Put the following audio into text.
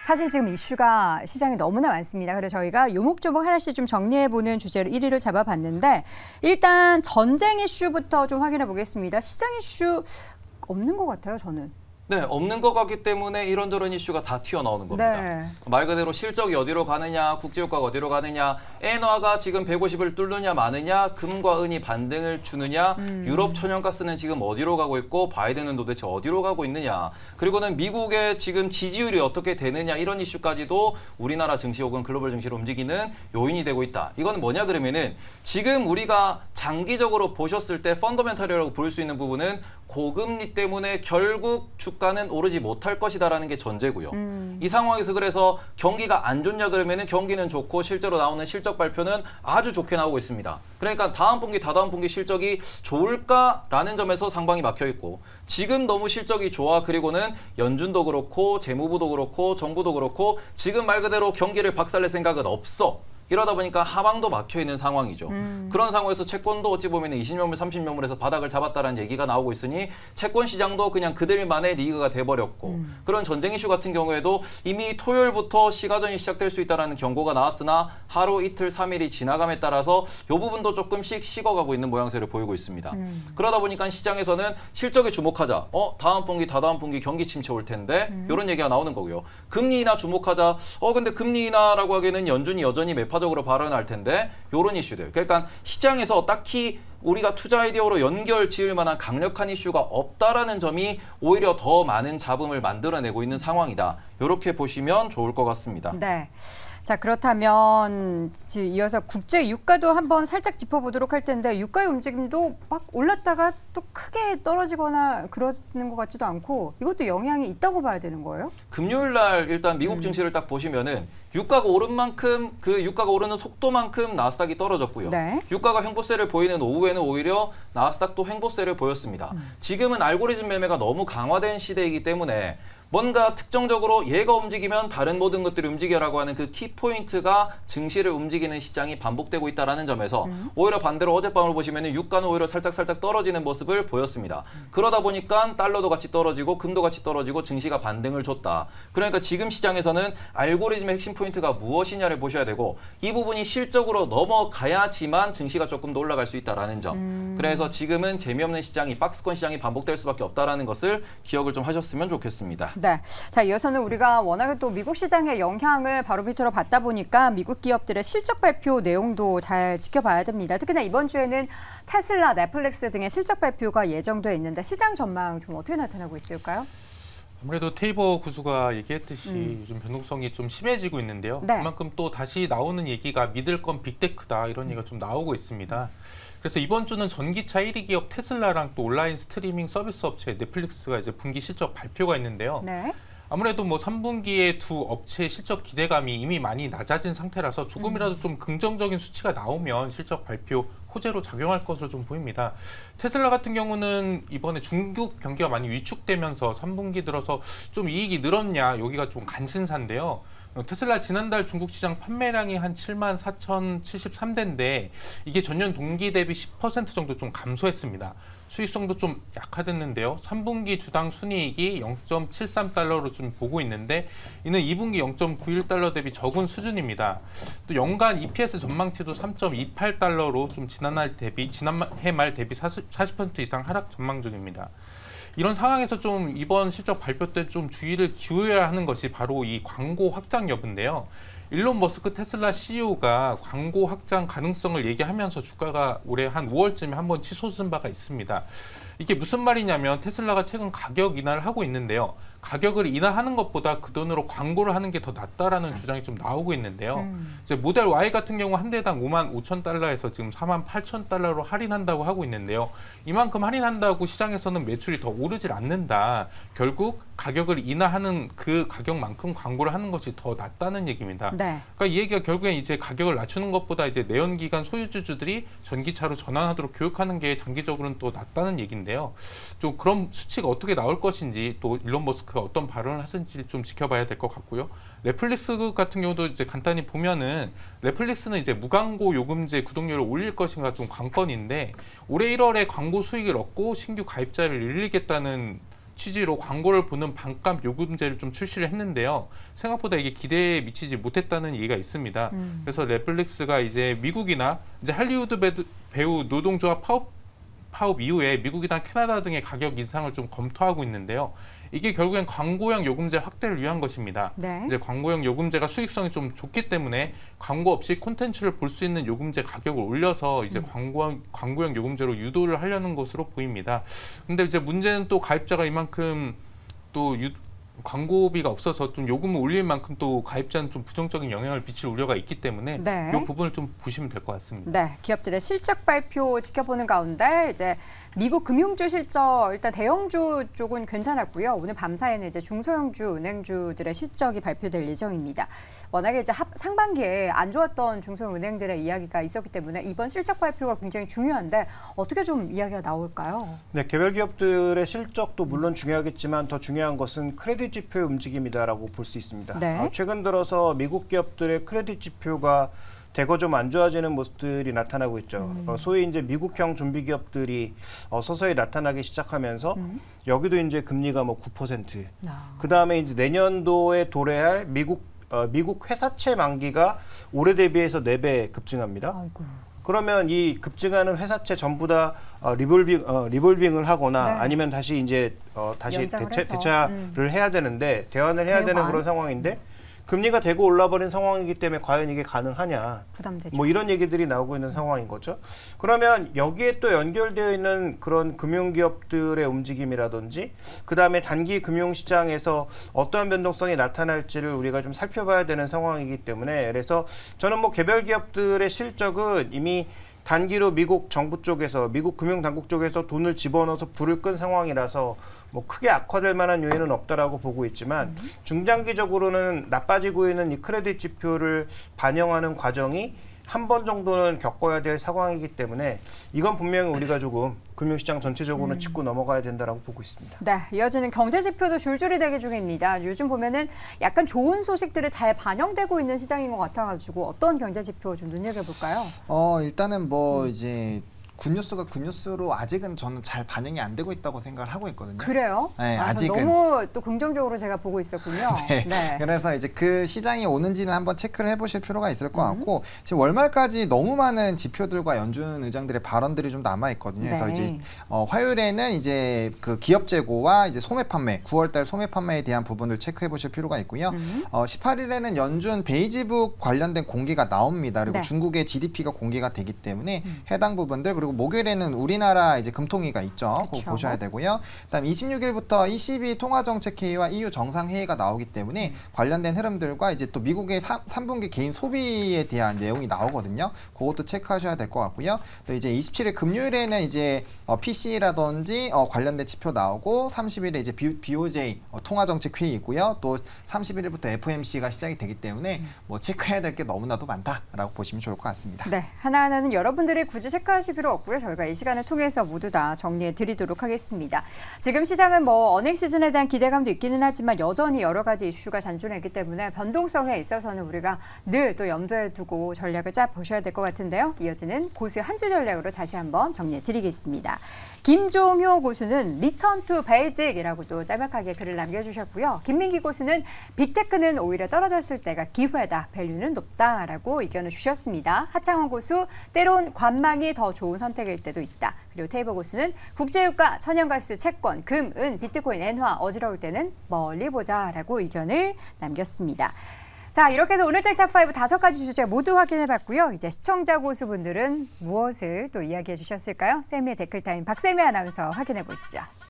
사실 지금 이슈가 시장에 너무나 많습니다. 그래서 저희가 요목조목 하나씩 좀 정리해보는 주제로 1위를 잡아봤는데 일단 전쟁 이슈부터 좀 확인해 보겠습니다. 시장 이슈 없는 것 같아요, 저는. 네, 없는 것 같기 때문에 이런저런 이슈가 다 튀어나오는 겁니다. 네. 말 그대로 실적이 어디로 가느냐, 국제유가가 어디로 가느냐, 엔화가 지금 150을 뚫느냐 마느냐, 금과 은이 반등을 주느냐, 유럽 천연가스는 지금 어디로 가고 있고 바이든은 도대체 어디로 가고 있느냐, 그리고는 미국의 지금 지지율이 어떻게 되느냐 이런 이슈까지도 우리나라 증시 혹은 글로벌 증시를 움직이는 요인이 되고 있다. 이건 뭐냐 그러면은 지금 우리가 장기적으로 보셨을 때 펀더멘털이라고 부를 수 있는 부분은 고금리 때문에 결국 주가는 오르지 못할 것이다라는 게 전제고요. 이 상황에서 그래서 경기가 안 좋냐 그러면은 경기는 좋고 실제로 나오는 실적 발표는 아주 좋게 나오고 있습니다. 그러니까 다음 분기, 다다음 분기 실적이 좋을까라는 점에서 상방이 막혀 있고 지금 너무 실적이 좋아. 그리고는 연준도 그렇고 재무부도 그렇고 정부도 그렇고 지금 말 그대로 경기를 박살낼 생각은 없어. 이러다 보니까 하방도 막혀있는 상황이죠. 그런 상황에서 채권도 어찌 보면 20년물, 30년물에서 바닥을 잡았다는 얘기가 나오고 있으니 채권 시장도 그냥 그들만의 리그가 돼버렸고 그런 전쟁 이슈 같은 경우에도 이미 토요일부터 시가전이 시작될 수 있다는 경고가 나왔으나 하루, 이틀, 3일이 지나감에 따라서 이 부분도 조금씩 식어가고 있는 모양새를 보이고 있습니다. 그러다 보니까 시장에서는 실적에 주목하자. 다음 분기, 다다음 분기 경기 침체 올 텐데 이런 얘기가 나오는 거고요. 금리 인하 주목하자. 근데 금리 인하라고 하기에는 연준이 여전히 매파적으로 발언할 텐데 이런 이슈들. 그러니까 시장에서 딱히 우리가 투자 아이디어로 연결 지을 만한 강력한 이슈가 없다라는 점이 오히려 더 많은 잡음을 만들어내고 있는 상황이다. 이렇게 보시면 좋을 것 같습니다. 네. 자, 그렇다면 이어서 국제 유가도 한번 살짝 짚어보도록 할 텐데 유가의 움직임도 막 올랐다가 또 크게 떨어지거나 그러는 것 같지도 않고 이것도 영향이 있다고 봐야 되는 거예요? 금요일 날 일단 미국 증시를 딱 보시면은 유가가 오른 만큼 그 유가가 오르는 속도만큼 나스닥이 떨어졌고요. 네. 유가가 횡보세를 보이는 오후에는 오히려 나스닥도 횡보세를 보였습니다. 지금은 알고리즘 매매가 너무 강화된 시대이기 때문에 뭔가 특정적으로 얘가 움직이면 다른 모든 것들이 움직여라고 하는 그 키포인트가 증시를 움직이는 시장이 반복되고 있다는 점에서 오히려 반대로 어젯밤을 보시면 유가는 오히려 살짝 떨어지는 모습을 보였습니다. 그러다 보니까 달러도 같이 떨어지고 금도 같이 떨어지고 증시가 반등을 줬다. 그러니까 지금 시장에서는 알고리즘의 핵심 포인트가 무엇이냐를 보셔야 되고 이 부분이 실적으로 넘어가야지만 증시가 조금 더 올라갈 수 있다는 점. 그래서 지금은 재미없는 시장이 박스권 시장이 반복될 수밖에 없다는 것을 기억을 좀 하셨으면 좋겠습니다. 네. 자, 이어서는 우리가 워낙에 또 미국 시장의 영향을 바로 밑으로 받다 보니까 미국 기업들의 실적 발표 내용도 잘 지켜봐야 됩니다. 특히나 이번 주에는 테슬라, 넷플릭스 등의 실적 발표가 예정돼 있는데 시장 전망 좀 어떻게 나타나고 있을까요? 아무래도 테이버 구수가 얘기했듯이 요즘 변동성이 좀 심해지고 있는데요. 네. 그만큼 또 다시 나오는 얘기가 믿을 건 빅테크다 이런 얘기가 좀 나오고 있습니다. 그래서 이번 주는 전기차 1위 기업 테슬라랑 또 온라인 스트리밍 서비스 업체 넷플릭스가 이제 분기 실적 발표가 있는데요. 네. 아무래도 뭐 3분기에 두 업체의 실적 기대감이 이미 많이 낮아진 상태라서 조금이라도 좀 긍정적인 수치가 나오면 실적 발표 호재로 작용할 것으로 좀 보입니다. 테슬라 같은 경우는 이번에 중국 경기가 많이 위축되면서 3분기 들어서 좀 이익이 늘었냐 여기가 좀 관심사인데요. 테슬라 지난달 중국 시장 판매량이 한 74,073대인데 이게 전년 동기 대비 10% 정도 좀 감소했습니다. 수익성도 좀 약화됐는데요. 3분기 주당 순이익이 0.73달러로 좀 보고 있는데 이는 2분기 0.91달러 대비 적은 수준입니다. 또 연간 EPS 전망치도 3.28달러로 좀 지난해 말 대비 40% 이상 하락 전망 중입니다. 이런 상황에서 좀 이번 실적 발표 때 좀 주의를 기울여야 하는 것이 바로 이 광고 확장 여부인데요. 일론 머스크 테슬라 CEO가 광고 확장 가능성을 얘기하면서 주가가 올해 한 5월쯤에 한번 치솟은 바가 있습니다. 이게 무슨 말이냐면 테슬라가 최근 가격 인하를 하고 있는데요. 가격을 인하하는 것보다 그 돈으로 광고를 하는 게 더 낫다라는 주장이 좀 나오고 있는데요. 이제 모델 Y 같은 경우 한 대당 55,000달러에서 지금 48,000달러로 할인한다고 하고 있는데요. 이만큼 할인한다고 시장에서는 매출이 더 오르질 않는다. 결국 가격을 인하하는 그 가격만큼 광고를 하는 것이 더 낫다는 얘기입니다. 네. 그러니까 이 얘기가 결국엔 이제 가격을 낮추는 것보다 이제 내연기관 소유주들이 전기차로 전환하도록 교육하는 게 장기적으로는 또 낫다는 얘기인데요. 좀 그런 수치가 어떻게 나올 것인지 또 일론 머스크가 어떤 발언을 하는지 좀 지켜봐야 될 것 같고요. 넷플릭스 같은 경우도 이제 간단히 보면은 넷플릭스는 이제 무광고 요금제 구독료를 올릴 것인가 좀 관건인데 올해 1월에 광고 수익을 얻고 신규 가입자를 늘리겠다는 취지로 광고를 보는 반값 요금제를 좀 출시를 했는데요. 생각보다 이게 기대에 미치지 못했다는 얘기가 있습니다. 그래서 넷플릭스가 이제 미국이나 이제 할리우드 배우 노동조합 파업 이후에 미국이나 캐나다 등의 가격 인상을 좀 검토하고 있는데요. 이게 결국엔 광고형 요금제 확대를 위한 것입니다. 네. 이제 광고형 요금제가 수익성이 좀 좋기 때문에 광고 없이 콘텐츠를 볼 수 있는 요금제 가격을 올려서 이제 광고형 요금제로 유도를 하려는 것으로 보입니다. 근데 이제 문제는 또 가입자가 이만큼 또 광고비가 없어서 좀 요금을 올릴 만큼 또 가입자는 좀 부정적인 영향을 미칠 우려가 있기 때문에 네. 이 부분을 좀 보시면 될 것 같습니다. 네, 기업들의 실적 발표 지켜보는 가운데 이제 미국 금융주 실적 일단 대형주 쪽은 괜찮았고요. 오늘 밤사이는 이제 중소형주 은행주들의 실적이 발표될 예정입니다. 워낙에 이제 상반기에 안 좋았던 중소은행들의 이야기가 있었기 때문에 이번 실적 발표가 굉장히 중요한데 어떻게 좀 이야기가 나올까요? 네, 개별 기업들의 실적도 물론 중요하겠지만 더 중요한 것은 크레딧 지표의 움직임이다라고 볼 수 있습니다. 네. 최근 들어서 미국 기업들의 크레딧 지표가 대거 좀 안 좋아지는 모습들이 나타나고 있죠. 소위 이제 미국형 준비 기업들이 서서히 나타나기 시작하면서 여기도 이제 금리가 뭐 9%. 그 다음에 이제 내년도에 도래할 미국 회사채 만기가 올해 대비해서 4배 급증합니다. 아이고. 그러면 이 급증하는 회사채 전부 다 리볼빙을 하거나 네. 아니면 다시 이제 다시 연장을 해서. 대차를 해야 되는데 대환을 해야 되는 그런 상황인데 금리가 대고 올라버린 상황이기 때문에 과연 이게 가능하냐? 부담되죠. 뭐 이런 얘기들이 나오고 있는 상황인 거죠. 그러면 여기에 또 연결되어 있는 그런 금융기업들의 움직임이라든지 그다음에 단기 금융시장에서 어떠한 변동성이 나타날지를 우리가 좀 살펴봐야 되는 상황이기 때문에 그래서 저는 뭐 개별 기업들의 실적은 이미 단기로 미국 정부 쪽에서 미국 금융당국 쪽에서 돈을 집어넣어서 불을 끈 상황이라서 뭐 크게 악화될 만한 요인은 없다라고 보고 있지만 중장기적으로는 나빠지고 있는 이 크레딧 지표를 반영하는 과정이 한 번 정도는 겪어야 될 상황이기 때문에 이건 분명히 우리가 조금 금융시장 전체적으로는 짚고 넘어가야 된다라고 보고 있습니다. 네, 이어지는 경제 지표도 줄줄이 대기 중입니다. 요즘 보면은 약간 좋은 소식들이 잘 반영되고 있는 시장인 것 같아가지고 어떤 경제 지표 좀 눈여겨볼까요? 일단은 뭐 이제 굿뉴스가 굿뉴스로 아직은 저는 잘 반영이 안 되고 있다고 생각을 하고 있거든요. 그래요? 네, 아직은. 너무 또 긍정적으로 제가 보고 있었군요. 네. 네. 그래서 이제 그 시장이 오는지는 한번 체크를 해보실 필요가 있을 것 같고 지금 월말까지 너무 많은 지표들과 연준 의장들의 발언들이 좀 남아 있거든요. 그래서 네. 이제 화요일에는 이제 그 기업 재고와 이제 소매 판매, 9월달 소매 판매에 대한 부분을 체크해 보실 필요가 있고요. 18일에는 연준 베이지북 관련된 공개가 나옵니다. 그리고 네. 중국의 GDP가 공개가 되기 때문에 해당 부분들 그리고 목요일에는 우리나라 이제 금통위가 있죠. 그거 보셔야 되고요. 그다음 26일부터 ECB 통화정책회의와 EU 정상회의가 나오기 때문에 관련된 흐름들과 이제 또 미국의 3분기 개인 소비에 대한 내용이 나오거든요. 그것도 체크하셔야 될 것 같고요. 또 이제 27일 금요일에는 이제 PC라든지 관련된 지표 나오고 30일에 이제 BOJ 통화정책회의이고요. 또 31일부터 FOMC가 시작이 되기 때문에 뭐 체크해야 될 게 너무나도 많다라고 보시면 좋을 것 같습니다. 네, 하나하나는 여러분들이 굳이 체크하실 필요 없고요. 저희가 이 시간을 통해서 모두 다 정리해 드리도록 하겠습니다. 지금 시장은 뭐 어닝 시즌에 대한 기대감도 있기는 하지만 여전히 여러 가지 이슈가 잔존했기 때문에 변동성에 있어서는 우리가 늘 또 염두에 두고 전략을 짜 보셔야 될 것 같은데요. 이어지는 고수의 한 주 전략으로 다시 한번 정리해 드리겠습니다. 김종효 고수는 리턴 투 베이직이라고 또 짤막하게 글을 남겨주셨고요. 김민기 고수는 빅테크는 오히려 떨어졌을 때가 기회다, 밸류는 높다라고 의견을 주셨습니다. 하창원 고수 때론 관망이 더 좋은 선택일 때도 있다. 그리고 테이버 고수는 국제유가, 천연가스, 채권, 금, 은, 비트코인, 엔화 어지러울 때는 멀리 보자라고 의견을 남겼습니다. 자, 이렇게 해서 오늘 탑5 5가지 주제 모두 확인해봤고요. 이제 시청자 고수분들은 무엇을 또 이야기해 주셨을까요? 세미의 댓글타임 박세미 아나운서 확인해 보시죠.